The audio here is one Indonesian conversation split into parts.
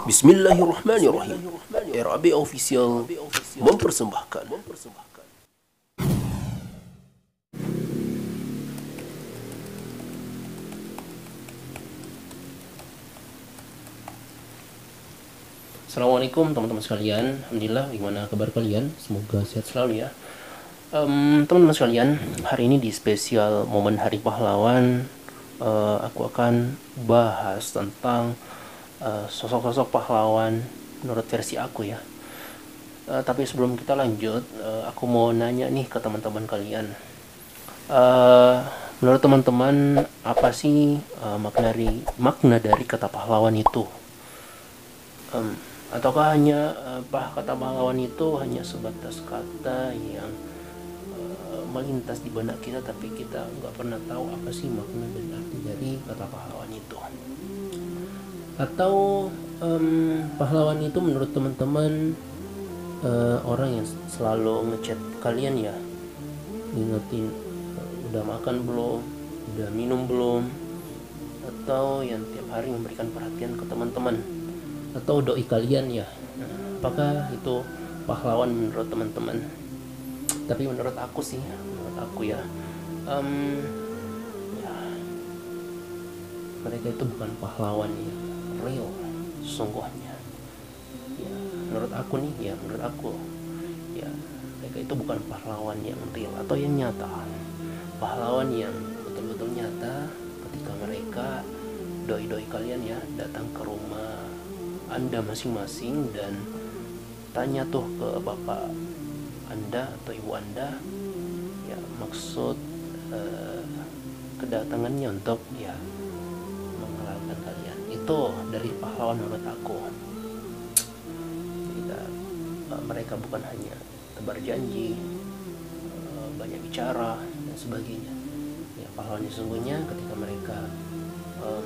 Bismillahirrahmanirrahim. RAB Official mempersembahkan. Assalamualaikum teman-teman sekalian. Alhamdulillah, gimana kabar kalian? Semoga sehat selalu ya. Teman-teman sekalian, hari ini di spesial momen Hari Pahlawan, aku akan bahas tentang sosok-sosok pahlawan menurut versi aku ya. Tapi sebelum kita lanjut, aku mau nanya nih ke teman-teman kalian. Menurut teman-teman, apa sih makna dari kata pahlawan itu? Ataukah hanya kata pahlawan itu hanya sebatas kata yang melintas di benak kita, tapi kita nggak pernah tahu apa sih makna dan arti dari kata pahlawan itu? Atau pahlawan itu menurut teman-teman orang yang selalu ngechat kalian ya, ngingetin udah makan belum, udah minum belum, atau yang tiap hari memberikan perhatian ke teman-teman, atau doi kalian ya. Apakah itu pahlawan menurut teman-teman? Tapi menurut aku ya, mereka itu bukan pahlawan ya real sesungguhnya ya. Menurut aku ya, mereka itu bukan pahlawan yang real atau yang nyata. Pahlawan yang betul-betul nyata ketika mereka doi-doi kalian ya datang ke rumah Anda masing-masing dan tanya tuh ke bapak Anda atau ibu Anda ya, maksud kedatangannya untuk ya mengenalkan kalian. Itu dari pahlawan menurut aku. Mereka bukan hanya tebar janji, banyak bicara dan sebagainya ya. Pahlawan sesungguhnya ketika mereka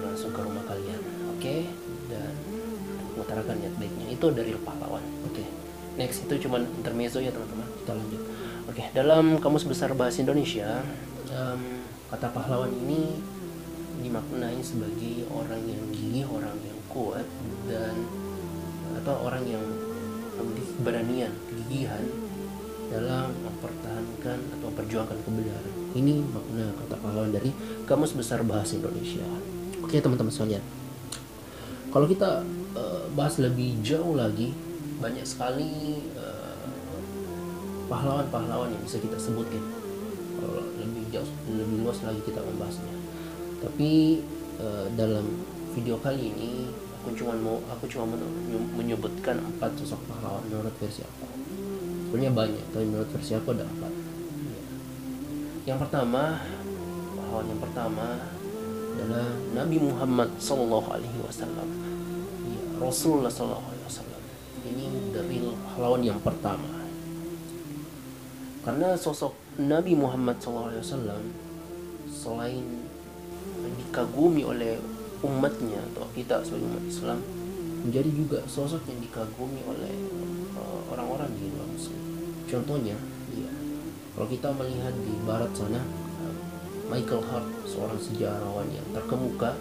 langsung ke rumah kalian, oke, dan mengutarakan niat baiknya. Itu dari pahlawan. Oke. Next, itu cuman intermezzo ya teman-teman. Kita lanjut. Oke, dalam Kamus Besar Bahasa Indonesia, kata pahlawan ini dimaknai sebagai orang yang gigih, orang yang kuat, dan atau orang yang memiliki keberanian, kegigihan dalam mempertahankan atau memperjuangkan kebenaran. Ini makna kata pahlawan dari Kamus Besar Bahasa Indonesia. Oke teman-teman sekalian, kalau kita bahas lebih jauh lagi, banyak sekali pahlawan-pahlawan yang bisa kita sebutkan. Kalau lebih luas lagi kita membahasnya. Tapi dalam video kali ini aku cuma menyebutkan 4 sosok pahlawan menurut versi aku. Sebenarnya banyak, tapi menurut versi aku ada 4. Yang pertama, pahlawan yang pertama adalah Nabi Muhammad SAW. Ya, Rasulullah SAW. Ini the real pahlawan yang pertama. Karena sosok Nabi Muhammad SAW selain dikagumi oleh umatnya atau kita sebagai umat Islam, menjadi juga sosok yang dikagumi oleh orang-orang di luar Muslim. Contohnya, ya, kalau kita melihat di barat sana, Michael Hart, seorang sejarawan yang terkemuka,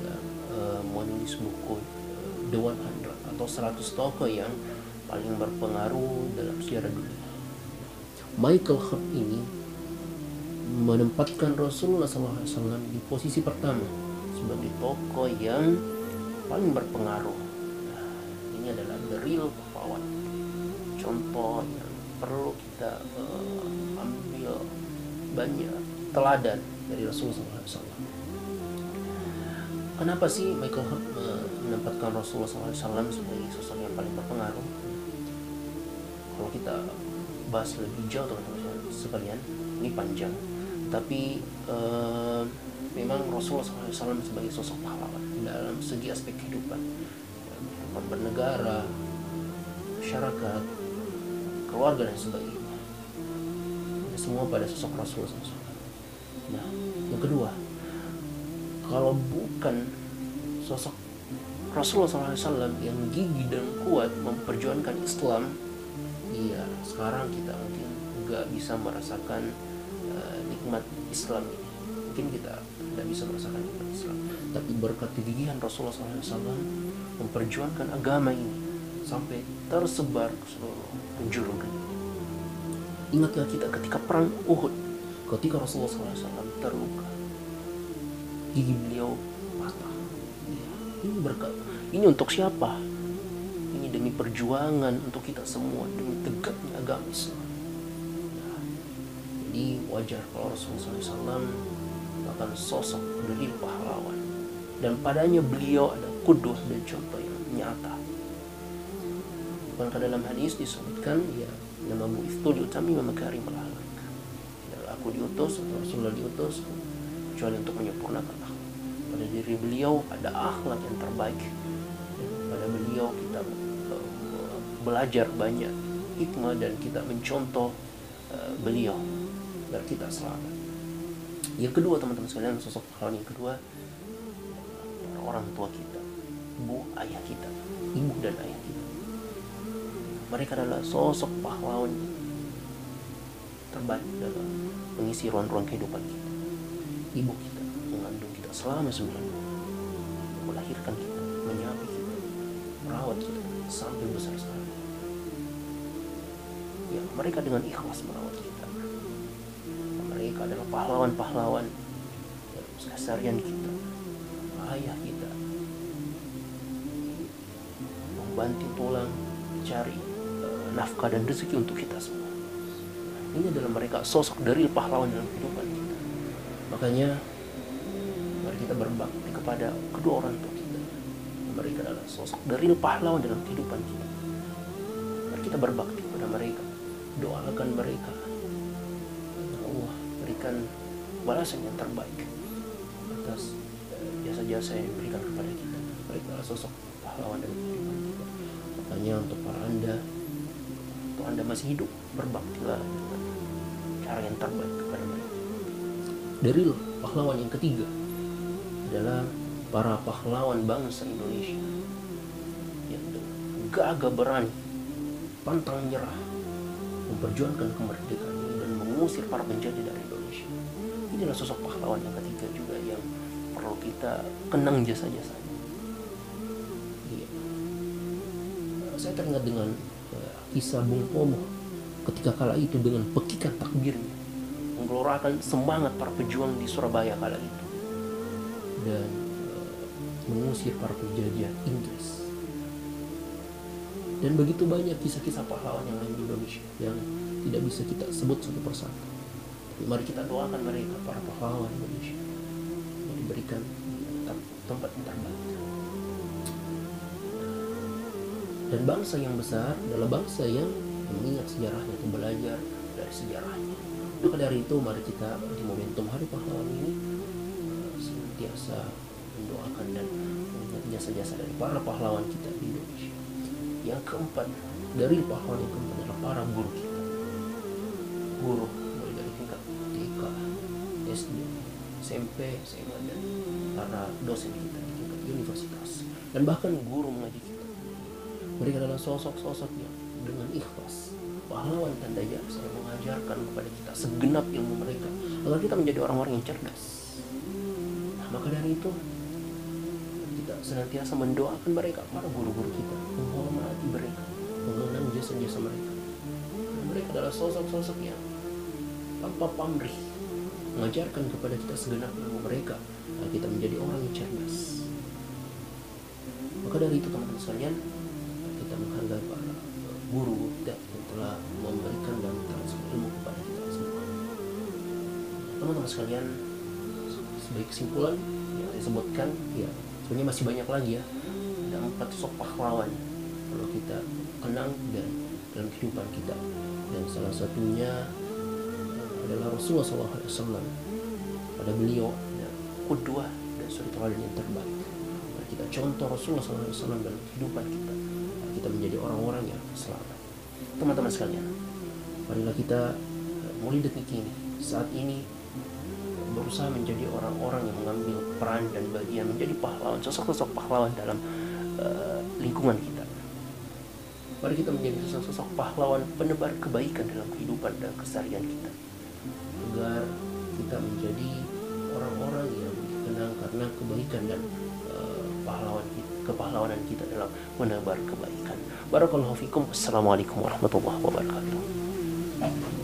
ya, menulis buku The 100 atau 100 tokoh yang paling berpengaruh dalam sejarah dunia. Michael Hart ini menempatkan Rasulullah SAW di posisi pertama sebagai tokoh yang paling berpengaruh. Nah, ini adalah the real pahlawan. Contoh yang perlu kita ambil banyak teladan dari Rasulullah SAW. Kenapa sih Michael Hart menempatkan Rasulullah SAW sebagai sosok yang paling berpengaruh? Kalau kita bahas lebih jauh teman-teman sekalian, ini panjang. Tapi memang Rasulullah SAW sebagai sosok pahlawan dalam segi aspek kehidupan, bernegara, masyarakat, keluarga dan sebagainya. Semua pada sosok Rasulullah SAW. Nah, yang kedua, kalau bukan sosok Rasulullah SAW yang gigih dan kuat memperjuangkan Islam, iya sekarang kita mungkin nggak bisa merasakan nikmat Islam ini. Mungkin kita tidak bisa merasakan nikmat Islam, tapi berkat kegigihan Rasulullah SAW, memperjuangkan agama ini sampai tersebar ke seluruh penjuru dunia. Ingatlah kita ketika perang Uhud, ketika Rasulullah SAW terluka, gigi beliau patah. Ya, ini berkat. Ini untuk siapa? Ini demi perjuangan untuk kita semua, demi tegaknya agama Islam. Ya, jadi wajar kalau Rasulullah SAW merupakan sosok dari pahlawan, dan padanya beliau ada kudus dan contoh yang nyata. Bukankah dalam hadis disebutkan, ya, nama bu itu diutami memakarim akhlak. Aku diutus, Rasulullah diutus kecuali untuk menyempurnakan akhlak. Pada diri beliau ada akhlak yang terbaik. Pada beliau kita belajar banyak hikmah dan kita mencontoh beliau agar kita selamat. Yang kedua, teman-teman sekalian, sosok pahlawan yang kedua, orang tua kita, ayah kita, ibu dan ayah kita. Mereka adalah sosok pahlawan terbaik dalam mengisi ruang-ruang kehidupan kita. Ibu kita mengandung kita selama 9 bulan, melahirkan kita, menyapi kita, merawat kita sampai besar sekarang. Ya, mereka dengan ikhlas merawat kita. Mereka adalah pahlawan-pahlawan dalam keseharian kita. Ayah kita membanting tulang cari nafkah dan rezeki untuk kita semua. Ini adalah mereka sosok dari pahlawan dalam kehidupan kita. Makanya mari kita berbakti kepada kedua orang tua kita. Mereka adalah sosok dari pahlawan dalam kehidupan kita. Mari kita berbakti kepada mereka, doakan mereka. Allah berikan balasan yang terbaik atas jasa-jasa yang diberikan kepada kita. Mereka adalah sosok pahlawan dalam kehidupan kita. Makanya untuk para Anda masih hidup, berbaktilah dengan cara yang terbaik kepada mereka. Dari pahlawan yang ketiga adalah para pahlawan bangsa Indonesia yang gagah berani, pantang menyerah, memperjuangkan kemerdekaan ini dan mengusir para penjajah dari Indonesia. Inilah sosok pahlawan yang ketiga juga yang perlu kita kenang jasa-jasanya. Iya. Saya teringat dengan kisah Bung Tomo ketika kala itu dengan pekikan takbirnya menggelorakan semangat para pejuang di Surabaya kala itu dan mengusir para penjajah Inggris. Dan begitu banyak kisah-kisah pahlawan yang lain di Indonesia yang tidak bisa kita sebut satu persatu. Tapi mari kita doakan mereka, para pahlawan Indonesia, yang diberikan tempat yang terbaik. Dan bangsa yang besar adalah bangsa yang mengingat sejarahnya, yang belajar dari sejarahnya. Maka dari itu mari kita di momentum Hari Pahlawan ini senantiasa mendoakan dan mengingat jasa-jasa dari para pahlawan kita di Indonesia. Yang keempat, dari pahlawan yang keempat adalah para guru kita. Guru mulai dari tingkat TK, SD, SMP, SMA, dan para dosen kita di tingkat universitas, dan bahkan guru mengaji kita. Mereka adalah sosok-sosok yang dengan ikhlas, pahlawan tanda jasa yang mengajarkan kepada kita segenap ilmu mereka agar kita menjadi orang-orang yang cerdas. Nah, maka dari itu kita senantiasa mendoakan mereka, para guru-guru kita, menghormati mereka, mengenang jasa-jasa mereka. Dan mereka adalah sosok-sosok yang tanpa pamrih mengajarkan kepada kita segenap ilmu mereka agar kita menjadi orang yang cerdas. Maka dari itu teman-teman sekalian, kita menghargai para guru kita yang telah memberikan dan transfer ilmu kepada kita semua. Teman-teman sekalian, sebagai kesimpulan yang saya sebutkan, ya sebenarnya masih banyak lagi ya. Ada 4 sosok pahlawan kalau kita kenang dan dalam kehidupan kita, dan salah satunya adalah Rasulullah SAW. Pada beliau ada qudwah dan suri teladan yang terbaik. Mari kita contoh Rasulullah SAW dalam kehidupan kita. Kita menjadi orang-orang yang selamat. Teman-teman sekalian, marilah kita mulai detik ini, saat ini, berusaha menjadi orang-orang yang mengambil peran dan bagian menjadi pahlawan, sosok-sosok pahlawan dalam lingkungan kita. Mari kita menjadi sosok-sosok pahlawan penebar kebaikan dalam kehidupan dan keseharian kita, agar kita menjadi orang-orang yang dikenang karena kebaikan dan kepahlawanan kita dalam menebar kebaikan. Barakallahu fikum. Assalamualaikum warahmatullahi wabarakatuh.